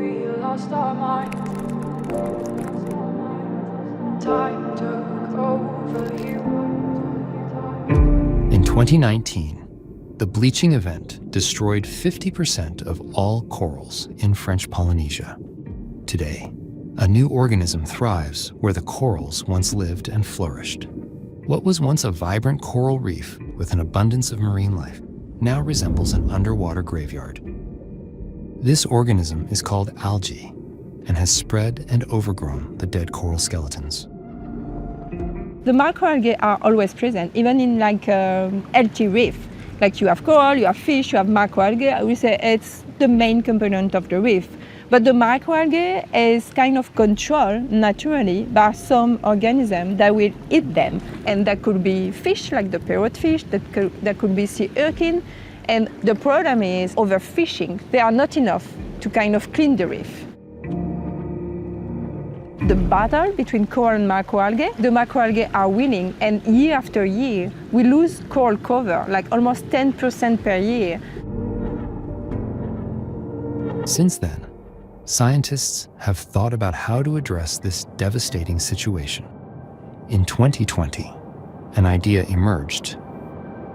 we lost our mind. Time took over you. In 2019, the bleaching event destroyed 50% of all corals in French Polynesia. Today, a new organism thrives where the corals once lived and flourished. What was once a vibrant coral reef with an abundance of marine life now resembles an underwater graveyard. This organism is called algae and has spread and overgrown the dead coral skeletons. The microalgae are always present, even in healthy reef. Like you have coral, you have fish, you have microalgae. I would say it's the main component of the reef. But the microalgae is kind of controlled naturally by some organism that will eat them. And that could be fish, like the parrotfish, that could be sea urchin. And the problem is overfishing. They are not enough to kind of clean the reef. The battle between coral and microalgae, the microalgae are winning, and year after year, we lose coral cover, like almost 10% per year. Since then, scientists have thought about how to address this devastating situation. In 2020, an idea emerged.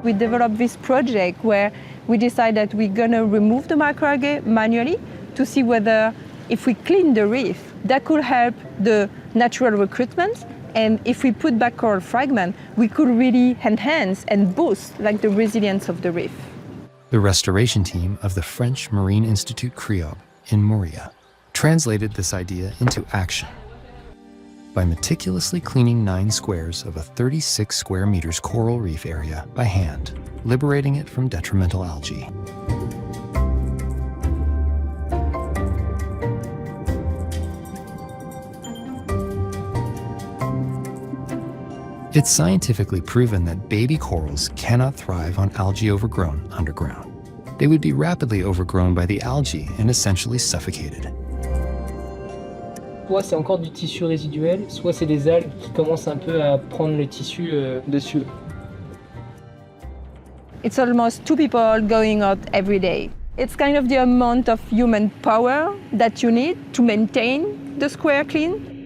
We developed this project where we decided that we're going to remove the microalgae manually to see whether, if we clean the reef, that could help the natural recruitment. And if we put back coral fragments, we could really enhance and boost the resilience of the reef. The restoration team of the French Marine Institute CRIOB in Moria translated this idea into action by meticulously cleaning 9 squares of a 36 square meters coral reef area by hand, liberating it from detrimental algae. It's scientifically proven that baby corals cannot thrive on algae overgrown underground. They would be rapidly overgrown by the algae and essentially suffocated. Soit c'est encore du tissu résiduel, soit c'est des algues qui commencent un peu à prendre le tissu dessus. It's almost 2 people going out every day. It's kind of the amount of human power that you need to maintain the square clean.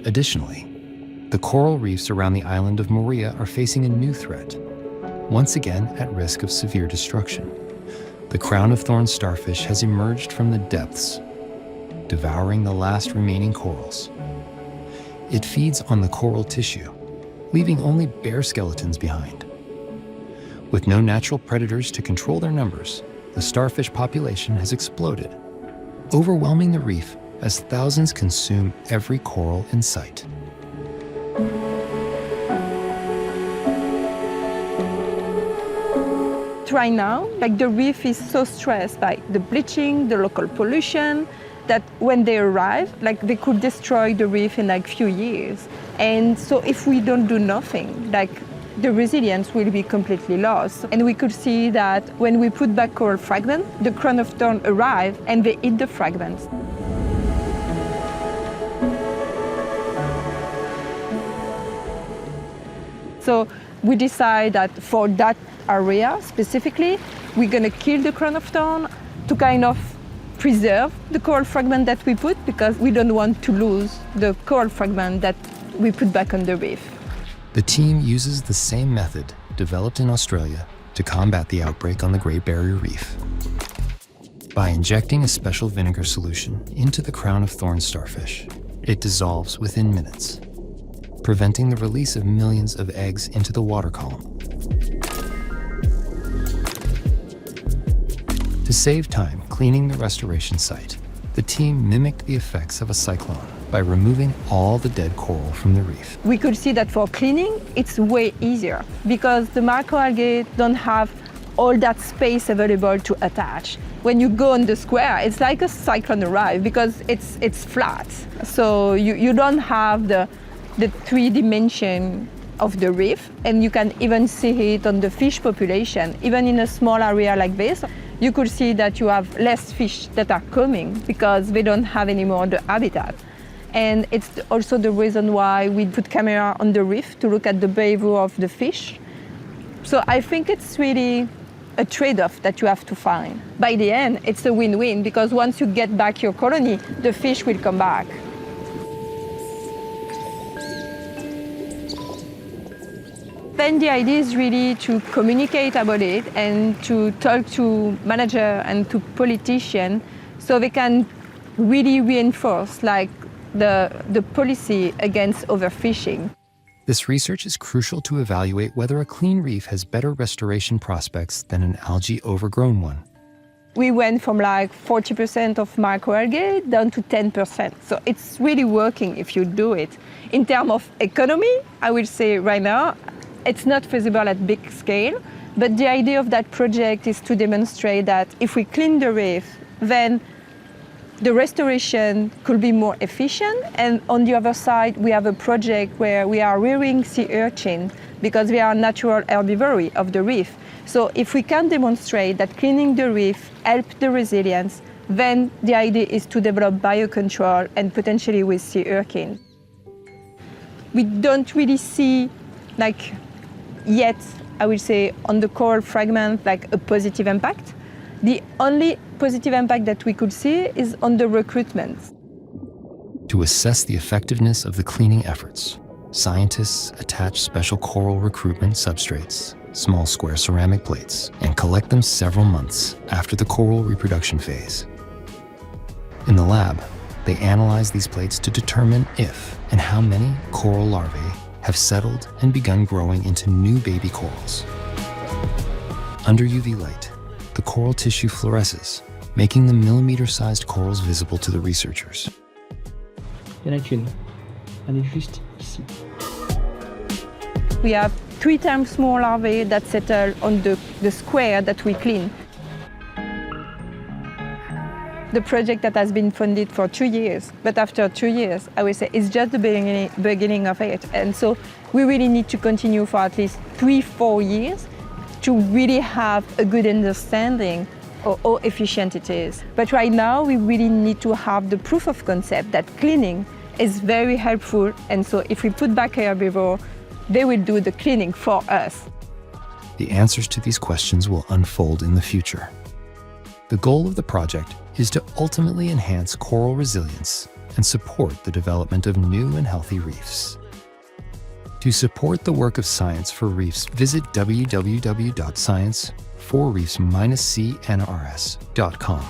Additionally, the coral reefs around the island of Moria are facing a new threat, once again at risk of severe destruction. The crown-of-thorns starfish has emerged from the depths, devouring the last remaining corals. It feeds on the coral tissue, leaving only bare skeletons behind. With no natural predators to control their numbers, the starfish population has exploded, overwhelming the reef as thousands consume every coral in sight. Right now, the reef is so stressed by the bleaching, the local pollution, that when they arrive, they could destroy the reef in few years. And so if we don't do nothing, the resilience will be completely lost. And we could see that when we put back coral fragments, the crown of thorns arrive and they eat the fragments. So we decide that for that area specifically, we're going to kill the crown of thorn to kind of preserve the coral fragment that we put, because we don't want to lose the coral fragment that we put back on the reef. The team uses the same method developed in Australia to combat the outbreak on the Great Barrier Reef. By injecting a special vinegar solution into the crown of thorns starfish, it dissolves within minutes, preventing the release of millions of eggs into the water column. To save time cleaning the restoration site, the team mimicked the effects of a cyclone by removing all the dead coral from the reef. We could see that for cleaning, it's way easier because the microalgae don't have all that space available to attach. When you go on the square, it's like a cyclone arrive because it's flat. So you don't have the 3-dimension of the reef, and you can even see it on the fish population. Even in a small area like this, you could see that you have less fish that are coming because they don't have any more the habitat. And it's also the reason why we put camera on the reef to look at the behavior of the fish. So I think it's really a trade-off that you have to find. By the end, it's a win-win because once you get back your colony, the fish will come back. Then the idea is really to communicate about it and to talk to manager and to politicians so they can really reinforce like the policy against overfishing. This research is crucial to evaluate whether a clean reef has better restoration prospects than an algae overgrown one. We went from like 40% of microalgae down to 10%. So it's really working if you do it. In terms of economy, I will say right now, it's not feasible at big scale, but the idea of that project is to demonstrate that if we clean the reef, then the restoration could be more efficient. And on the other side, we have a project where we are rearing sea urchin because we are natural herbivory of the reef. So if we can demonstrate that cleaning the reef helps the resilience, then the idea is to develop biocontrol and potentially with sea urchin. We don't really see like yet, I will say, on the coral fragment, like a positive impact. The only positive impact that we could see is on the recruitment. To assess the effectiveness of the cleaning efforts, scientists attach special coral recruitment substrates, small square ceramic plates, and collect them several months after the coral reproduction phase. In the lab, they analyze these plates to determine if and how many coral larvae have settled and begun growing into new baby corals. Under UV light, the coral tissue fluoresces, making the millimeter-sized corals visible to the researchers. Il n'y en a qu'une. Elle est juste ici. We have 3 times more larvae that settle on the square that we clean. The project that has been funded for 2 years, but after 2 years, I would say it's just the beginning of it. And so we really need to continue for at least 3-4 years to really have a good understanding of how efficient it is. But right now, we really need to have the proof of concept that cleaning is very helpful. And so if we put back herbivore, they will do the cleaning for us. The answers to these questions will unfold in the future. The goal of the project is to ultimately enhance coral resilience and support the development of new and healthy reefs. To support the work of Science for Reefs, visit www.science4reefs-cnrs.com.